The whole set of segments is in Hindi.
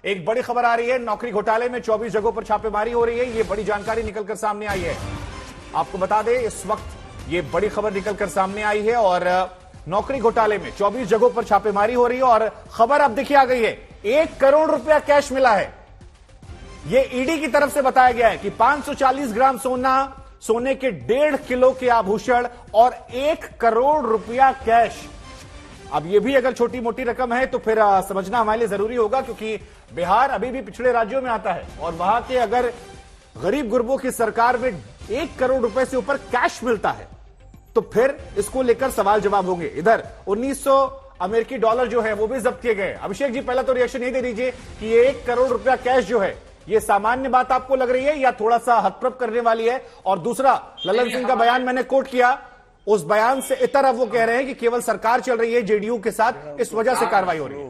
एक बड़ी खबर आ रही है, नौकरी घोटाले में 24 जगहों पर छापेमारी हो रही है। ये बड़ी जानकारी निकलकर सामने आई है। आपको बता दें, इस वक्त ये बड़ी खबर निकलकर सामने आई है और नौकरी घोटाले में 24 जगहों पर छापेमारी हो रही है और खबर अब देखिए आ गई है, 1 करोड़ रुपया कैश मिला है। यह ईडी की तरफ से बताया गया है कि 540 ग्राम सोना, सोने के 1.5 किलो के आभूषण और 1 करोड़ रुपया कैश। अब यह भी अगर छोटी मोटी रकम है तो फिर समझना हमारे लिए जरूरी होगा, क्योंकि बिहार अभी भी पिछड़े राज्यों में आता है और वहां के अगर गरीब गुरबों की सरकार में 1 करोड़ रुपए से ऊपर कैश मिलता है तो फिर इसको लेकर सवाल जवाब होंगे। इधर 1900 अमेरिकी डॉलर जो है वो भी जब्त किए गए। अभिषेक जी, पहला तो रिएक्शन यही दे दीजिए कि ये 1 करोड़ रुपया कैश जो है ये सामान्य बात आपको लग रही है या थोड़ा सा हतप्रभ करने वाली है? और दूसरा, ललन सिंह का बयान मैंने कोट किया, उस बयान से इतर अब वो कह रहे हैं कि केवल सरकार चल रही है जेडीयू के साथ, इस वजह से कार्रवाई हो रही है।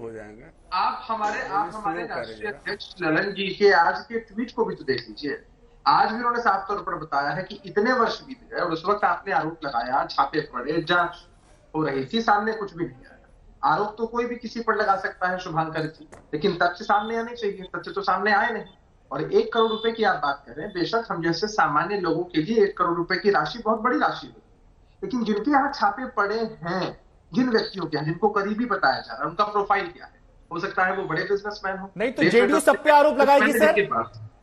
आप हमारे राष्ट्रीय अध्यक्ष ललन जी के आज के ट्वीट को भी तो देख लीजिए। आज भी उन्होंने साफ तौर पर बताया है कि इतने वर्ष बीत गए और उस वक्त आपने आरोप लगाया, छापे पड़े, जांच हो रही थी, सामने कुछ भी नहीं आया। आरोप तो कोई भी किसी पर लगा सकता है शुभांकर जी, लेकिन तथ्य सामने आने चाहिए। तथ्य तो सामने आए नहीं। और 1 करोड़ रुपए की आप बात कर रहे हैं, बेशक हम जैसे सामान्य लोगों के लिए 1 करोड़ रुपए की राशि बहुत बड़ी राशि है, लेकिन जिनके यहाँ छापे पड़े हैं, जिन व्यक्तियों के यहाँ, जिनको करीबी बताया जा रहा है, उनका प्रोफाइल क्या है? हो सकता है वो बड़े बिजनेसमैन हो। नहीं तो जेडीयू सब पे आरोप लगाएगी सर।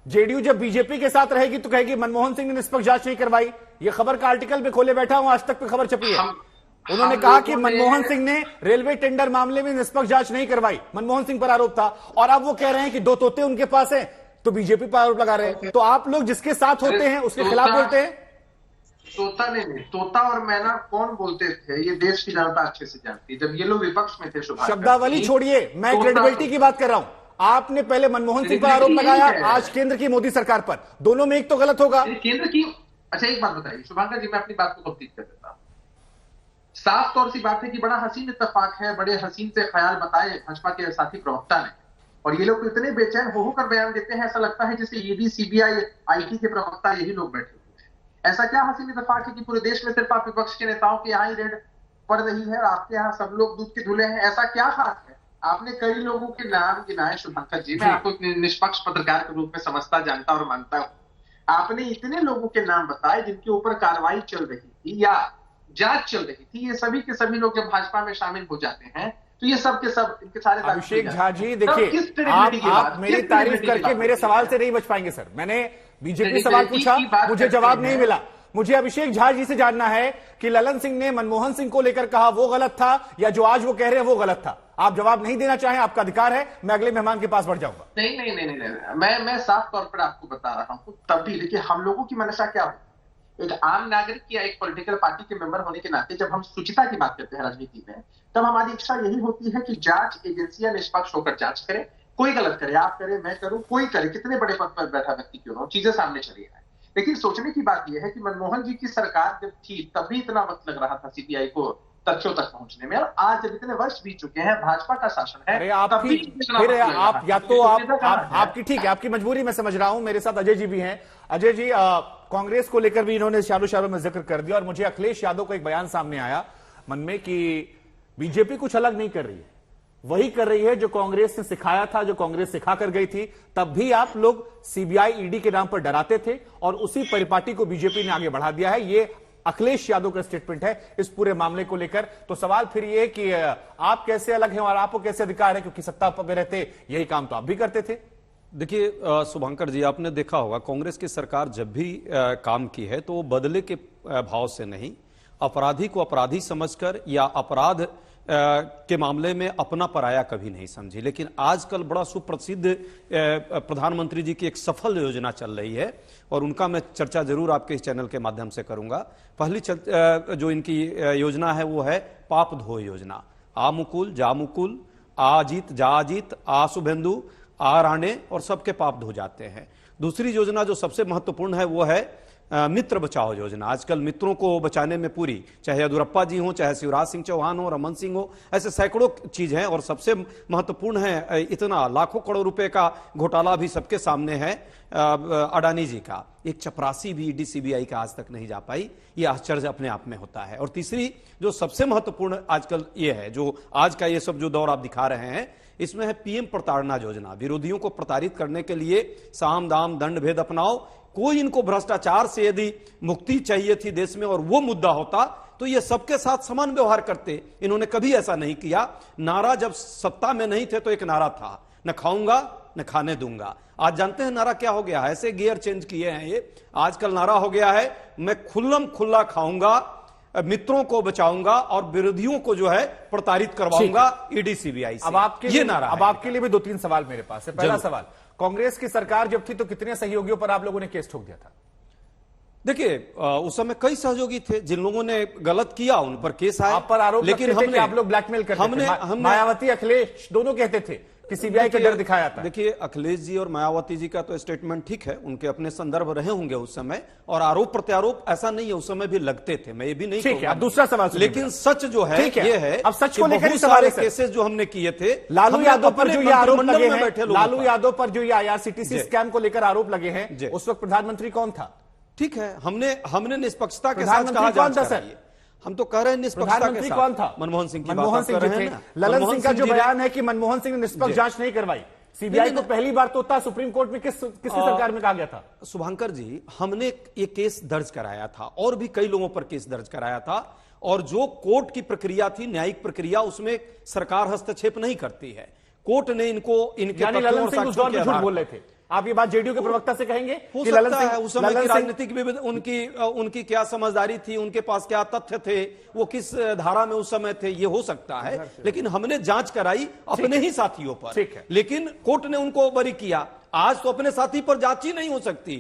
जेडीयू जब बीजेपी के साथ रहेगी तो कहेगी मनमोहन सिंह ने निष्पक्ष जांच नहीं करवाई। ये खबर का आर्टिकल भी खोले बैठा हूं, आज तक पे खबर छपी है। उन्होंने कहा कि मनमोहन सिंह ने रेलवे टेंडर मामले में निष्पक्ष जांच नहीं करवाई। मनमोहन सिंह पर आरोप था और अब वो कह रहे हैं कि 2 तोते उनके पास हैं, तो बीजेपी पर आरोप लगा रहे हैं। तो आप लोग जिसके साथ होते हैं उसके खिलाफ बोलते हैं। तोता नहीं, तोता और मैना कौन बोलते थे ये देश की जनता अच्छे से जानती। जब ये लोग विपक्ष में थे, शब्दावली छोड़िए, मैं क्रेडिबिलिटी की बात कर रहा हूं। आपने पहले मनमोहन सिंह पर आरोप लगाया, आज केंद्र की मोदी सरकार पर, दोनों में एक तो गलत होगा। केंद्र की, अच्छा एक बात बताइए शुभांकर जी, मैं अपनी बात को कंप्लीट कर देता हूं। साफ तौर सी बात है कि बड़ा हसीन इत्तेफाक है, बड़े हसीन से ख्याल बताए भाजपा के साथी प्रवक्ता ने, और ये लोग इतने बेचैन होकर बयान देते हैं, ऐसा लगता है जैसे ईडी, सीबीआई, आईटी के प्रवक्ता यही लोग बैठे हुए हैं। ऐसा क्या हसीन इत्तेफाक है कि पूरे देश में सिर्फ आप विपक्ष के नेताओं के यहाँ ही रेड पड़ रही है और आपके यहाँ सब लोग दूध के धुले हैं? ऐसा क्या खास है? आपने कई लोगों के नाम गिनाए शुभंकर जी, मैं आपको निष्पक्ष पत्रकार के रूप में समझता, जानता और मानता हूं। आपने इतने लोगों के नाम बताए जिनके ऊपर कार्रवाई चल रही थी या जांच चल रही थी। ये सभी के सभी लोग जब भाजपा में शामिल हो जाते हैं तो ये सब के सब इनके सारे। अभिषेक झा जी देखिए, आप मेरी तारीफ करके मेरे सवाल से नहीं बच पाएंगे सर। मैंने बीजेपी सवाल पूछा, मुझे जवाब नहीं मिला। मुझे अभिषेक झा जी से जानना है कि ललन सिंह ने मनमोहन सिंह को लेकर कहा वो गलत था या जो आज वो कह रहे हैं वो गलत था। आप जवाब नहीं देना चाहें, आपका अधिकार है। मैं अगले मेहमान के पास बढ़ जाऊंगा। नहीं, मैं साफ तौर पर आपको बता रहा हूं। तब भी देखिए, हम लोगों की मंशा क्या होती है, एक आम नागरिक या एक पॉलिटिकल पार्टी के मेंबर होने के नाते जब हम शुचिता की बात करते हैं राजनीति में, तब हमारी इच्छा यही होती है कि जांच एजेंसियां निष्पक्ष होकर जांच करें। कोई गलत करे, आप करें, मैं करूं, कोई करे, कितने बड़े पद पर बैठा व्यक्ति क्यों हो, चीजें सामने चली आए। लेकिन सोचने की बात यह है कि मनमोहन जी की सरकार जब थी तब भी इतना वक्त लग रहा था सीबीआई को तथ्यों तक पहुंचने में, और आज जब इतने वर्ष बीत चुके हैं, भाजपा का शासन है, आपकी ठीक है, आपकी मजबूरी मैं समझ रहा हूं। मेरे साथ अजय जी भी हैं। अजय जी, कांग्रेस को लेकर भी इन्होंने शारों में जिक्र कर दिया और मुझे अखिलेश यादव का एक बयान सामने आया मन में कि बीजेपी कुछ अलग नहीं कर रही है, वही कर रही है जो कांग्रेस ने सिखाया था, जो कांग्रेस सिखा कर गई थी। तब भी आप लोग सीबीआई, ईडी के नाम पर डराते थे और उसी परिपाटी को बीजेपी ने आगे बढ़ा दिया है। ये अखिलेश यादव का स्टेटमेंट है इस पूरे मामले को लेकर। तो सवाल फिर ये कि आप कैसे अलग हैं और आपको कैसे अधिकार है, क्योंकि सत्ता में रहते यही काम तो आप भी करते थे। देखिए शुभंकर जी, आपने देखा होगा कांग्रेस की सरकार जब भी काम की है तो वो बदले के भाव से नहीं, अपराधी को अपराधी समझकर या अपराध के मामले में अपना पराया कभी नहीं समझी। लेकिन आजकल बड़ा सुप्रसिद्ध प्रधानमंत्री जी की एक सफल योजना चल रही है और उनका मैं चर्चा जरूर आपके इस चैनल के माध्यम से करूंगा। पहली जो इनकी योजना है वो है पाप धो योजना। आ मुकुल जा मुकुल, आ जीत जा जीत, आ शुभेंदु आ राणे, और सबके पाप धो जाते हैं। दूसरी योजना जो सबसे महत्वपूर्ण है वो है मित्र बचाओ योजना। आजकल मित्रों को बचाने में पूरी, चाहे येदियुरप्पा जी हो, चाहे शिवराज सिंह चौहान हो, रमन सिंह हो, ऐसे सैकड़ों चीज हैं। और सबसे महत्वपूर्ण है, इतना लाखों करोड़ रुपए का घोटाला भी सबके सामने है अडानी जी का। एक चपरासी भी ईडी सीबीआई का आज तक नहीं जा पाई, ये आश्चर्य अपने आप में होता है। और तीसरी जो सबसे महत्वपूर्ण आजकल ये है, जो आज का ये सब जो दौर आप दिखा रहे हैं, इसमें है पीएम प्रताड़ना योजना। विरोधियों को प्रताड़ित करने के लिए साम दाम दंड भेद अपनाओ। कोई इनको भ्रष्टाचार से यदि मुक्ति चाहिए थी देश में और वो मुद्दा होता तो ये सबके साथ समान व्यवहार करते। इन्होंने कभी ऐसा नहीं किया। नारा जब सत्ता में नहीं थे तो एक नारा था, न खाऊंगा न खाने दूंगा। आज जानते हैं नारा क्या हो गया है? ऐसे गियर चेंज किए हैं ये। आजकल नारा हो गया है मैं खुल्लम खुल्ला खाऊंगा, मित्रों को बचाऊंगा और विरोधियों को जो है प्रताड़ित करवाऊंगा ईडी सीबीआई से। अब आपके ये नारा अब आपके लिए भी 2-3 सवाल मेरे पास है। पहला सवाल, कांग्रेस की सरकार जब थी तो कितने सहयोगियों पर आप लोगों ने केस ठोक दिया था? देखिए उस समय कई सहयोगी थे जिन लोगों ने गलत किया, उन पर केस आए। आप पर आरोप लेकिन लगते थे हमने कि आप लोग ब्लैकमेल करते थे। मायावती अखिलेश दोनों कहते थे कि सीबीआई का डर दिखाया था। देखिए अखिलेश जी और मायावती जी का तो स्टेटमेंट ठीक है, उनके अपने संदर्भ रहे होंगे उस समय, और आरोप प्रत्यारोप ऐसा नहीं है, उस समय भी लगते थे, मैं ये भी नहीं ठीक है। अब दूसरा सवाल, लेकिन सच जो है ये है, अब सच को लेकर सारे केसेस जो हमने किए थे, लालू यादव पर जो ये आरोप लगे हैं, लालू यादव पर जो ये आईआरसीटीसी स्कैम को लेकर आरोप लगे हैं, उस वक्त प्रधानमंत्री कौन था? ठीक है, हमने निष्पक्षता के साथ कहा कौन था सर? हम तो कह रहे हैं निष्पक्षता प्रधानमंत्री कौन था? मनमोहन सिंह की मनमोहन सिंह थे। ललन सिंह का जो बयान है कि मनमोहन सिंह ने निष्पक्ष जांच नहीं करवाई, सीबीआई को पहली बार तो था सुप्रीम कोर्ट में किसकी सरकार में कहा गया था? शुभांकर जी, हमने ये केस दर्ज कराया था और भी कई लोगों पर केस दर्ज कराया था, और जो कोर्ट की प्रक्रिया थी, न्यायिक प्रक्रिया, उसमें सरकार हस्तक्षेप नहीं करती है। कोर्ट ने इनके ललन सिंह उस दौर में झूठ बोल रहे थे। आप ये बात जेडीयू के प्रवक्ता से कहेंगे? हो सकता है उस समय की राजनीतिक उनकी क्या समझदारी थी, उनके पास क्या तथ्य थे, वो किस धारा में उस समय थे, ये हो सकता है। लेकिन हमने जांच कराई अपने ही साथियों पर, लेकिन कोर्ट ने उनको बरी किया। आज तो अपने साथी पर जांच ही नहीं हो सकती।